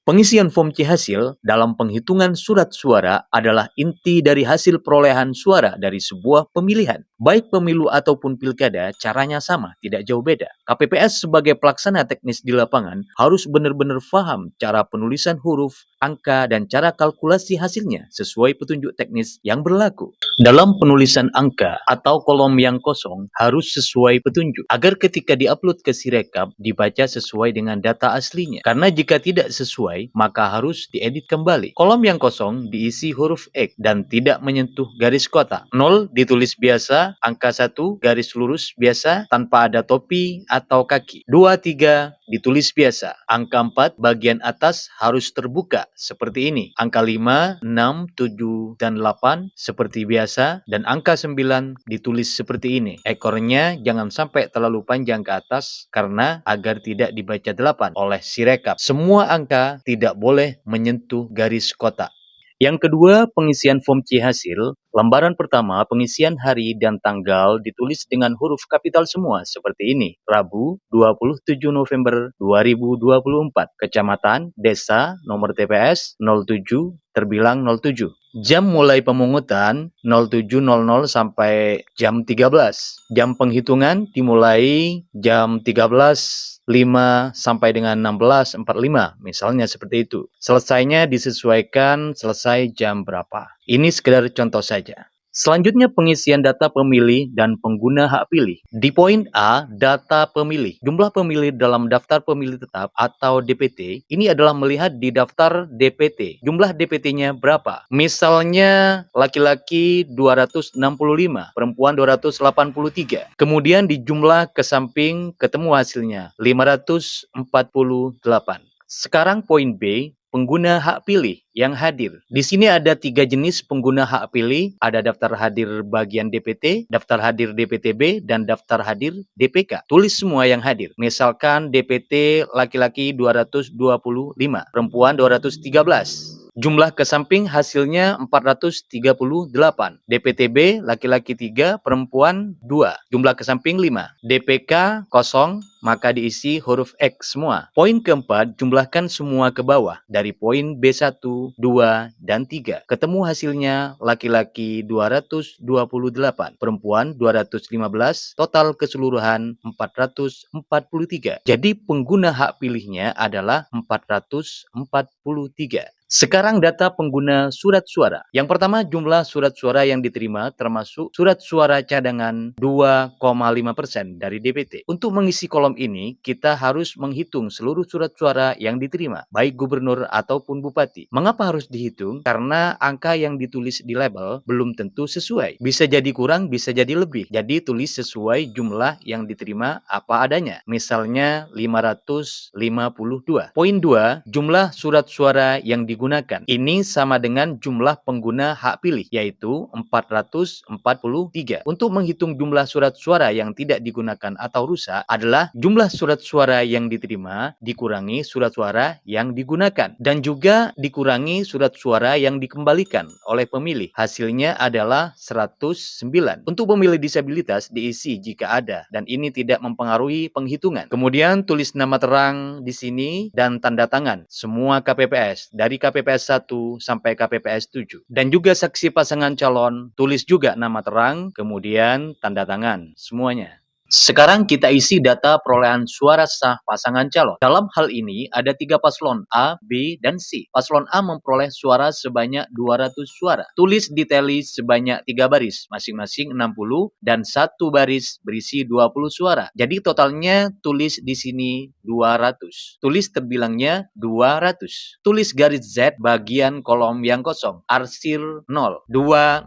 Pengisian form C hasil dalam penghitungan surat suara adalah inti dari hasil perolehan suara dari sebuah pemilihan. Baik pemilu ataupun pilkada, caranya sama, tidak jauh beda. KPPS sebagai pelaksana teknis di lapangan harus benar-benar paham cara penulisan huruf, angka, dan cara kalkulasi hasilnya sesuai petunjuk teknis yang berlaku. Dalam penulisan angka atau kolom yang kosong harus sesuai petunjuk agar ketika diupload ke Sirekap dibaca sesuai dengan data aslinya. Karena jika tidak sesuai, maka harus diedit kembali. Kolom yang kosong diisi huruf X dan tidak menyentuh garis kotak. 0 ditulis biasa, angka 1 garis lurus biasa tanpa ada topi atau kaki. 2, 3 ditulis biasa. Angka 4 bagian atas harus terbuka seperti ini. Angka 5, 6, 7, dan 8 seperti biasa. Dan angka 9 ditulis seperti ini. Ekornya jangan sampai terlalu panjang ke atas karena agar tidak dibaca 8 oleh Sirekap. Semua angka tidak boleh menyentuh garis kotak. Yang kedua, pengisian form C hasil. Lembaran pertama, pengisian hari dan tanggal ditulis dengan huruf kapital semua seperti ini. Rabu, 27 November 2024. Kecamatan, desa, nomor TPS 07, terbilang 07. Jam mulai pemungutan 07.00 sampai jam 13. Jam penghitungan dimulai jam 13.05 sampai dengan 16.45, misalnya seperti itu. Selesainya disesuaikan selesai jam berapa. Ini sekedar contoh saja. Selanjutnya pengisian data pemilih dan pengguna hak pilih. Di poin A, data pemilih. Jumlah pemilih dalam daftar pemilih tetap atau DPT, ini adalah melihat di daftar DPT. Jumlah DPT-nya berapa? Misalnya laki-laki 265, perempuan 283. Kemudian dijumlah ke samping ketemu hasilnya 548. Sekarang poin B, pengguna hak pilih yang hadir. Di sini ada 3 jenis pengguna hak pilih, ada daftar hadir bagian DPT, daftar hadir DPTB, dan daftar hadir DPK. Tulis semua yang hadir. Misalkan DPT laki-laki 225, perempuan 213. Jumlah ke samping hasilnya 438. DPTB laki-laki 3, perempuan 2. Jumlah ke samping 5. DPK kosong, maka diisi huruf X semua. Poin keempat, jumlahkan semua ke bawah dari poin B1, 2, dan 3. Ketemu hasilnya laki-laki 228, perempuan 215, total keseluruhan 443. Jadi pengguna hak pilihnya adalah 443. Sekarang data pengguna surat suara. Yang pertama, jumlah surat suara yang diterima termasuk surat suara cadangan 2,5% dari DPT. Untuk mengisi kolom ini, kita harus menghitung seluruh surat suara yang diterima, baik gubernur ataupun bupati. Mengapa harus dihitung? Karena angka yang ditulis di label belum tentu sesuai. Bisa jadi kurang, bisa jadi lebih. Jadi tulis sesuai jumlah yang diterima apa adanya. Misalnya 552. Poin 2, jumlah surat suara yang digunakan. Ini sama dengan jumlah pengguna hak pilih, yaitu 443. Untuk menghitung jumlah surat suara yang tidak digunakan atau rusak adalah jumlah surat suara yang diterima dikurangi surat suara yang digunakan. Dan juga dikurangi surat suara yang dikembalikan oleh pemilih. Hasilnya adalah 109. Untuk pemilih disabilitas diisi jika ada, dan ini tidak mempengaruhi penghitungan. Kemudian tulis nama terang di sini dan tanda tangan semua KPPS dari KPPS 1 sampai KPPS 7. Dan juga saksi pasangan calon, tulis juga nama terang, kemudian tanda tangan semuanya. Sekarang kita isi data perolehan suara sah pasangan calon. Dalam hal ini ada 3 paslon A, B, dan C. Paslon A memperoleh suara sebanyak 200 suara. Tulis diteli sebanyak 3 baris, masing-masing 60, dan 1 baris berisi 20 suara. Jadi totalnya tulis di sini 200. Tulis terbilangnya 200. Tulis garis Z bagian kolom yang kosong. Arsir 0, 200.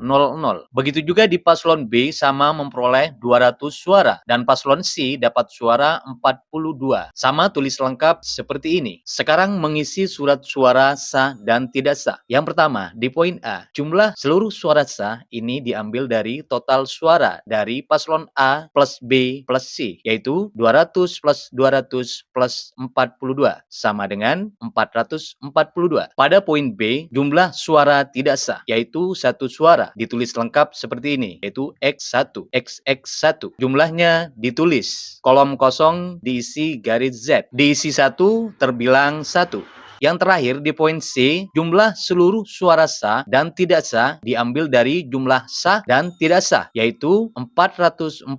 Begitu juga di paslon B sama memperoleh 200 suara. Dan paslon C dapat suara 42. Sama tulis lengkap seperti ini. Sekarang mengisi surat suara sah dan tidak sah. Yang pertama, di poin A, jumlah seluruh suara sah ini diambil dari total suara dari paslon A plus B plus C, yaitu 200 plus 200 plus 42, sama dengan 442. Pada poin B, jumlah suara tidak sah, yaitu 1 suara. Ditulis lengkap seperti ini, yaitu X1, XX1. Jumlahnya ditulis. Kolom kosong diisi garis Z. Diisi 1, terbilang 1. Yang terakhir di poin C, jumlah seluruh suara sah dan tidak sah diambil dari jumlah sah dan tidak sah, yaitu 442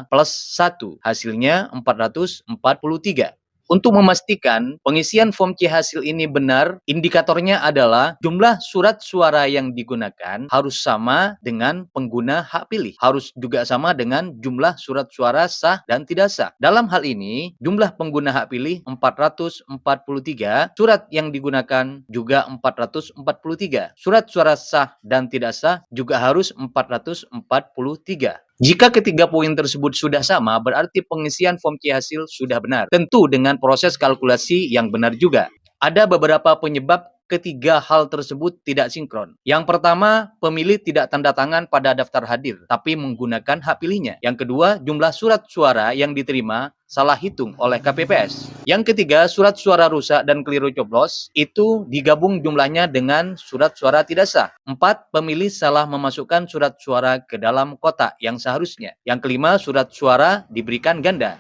plus 1. Hasilnya 443. Untuk memastikan pengisian form C hasil ini benar, indikatornya adalah jumlah surat suara yang digunakan harus sama dengan pengguna hak pilih. Harus juga sama dengan jumlah surat suara sah dan tidak sah. Dalam hal ini, jumlah pengguna hak pilih 443, surat yang digunakan juga 443. Surat suara sah dan tidak sah juga harus 443. Jika ketiga poin tersebut sudah sama, berarti pengisian form C hasil sudah benar. Tentu dengan proses kalkulasi yang benar juga. Ada beberapa penyebab ketiga hal tersebut tidak sinkron. Yang pertama, pemilih tidak tanda tangan pada daftar hadir, tapi menggunakan hak pilihnya. Yang kedua, jumlah surat suara yang diterima salah hitung oleh KPPS. Yang ketiga, surat suara rusak dan keliru coblos, itu digabung jumlahnya dengan surat suara tidak sah. 4. Pemilih salah memasukkan surat suara ke dalam kotak yang seharusnya. Yang kelima, surat suara diberikan ganda.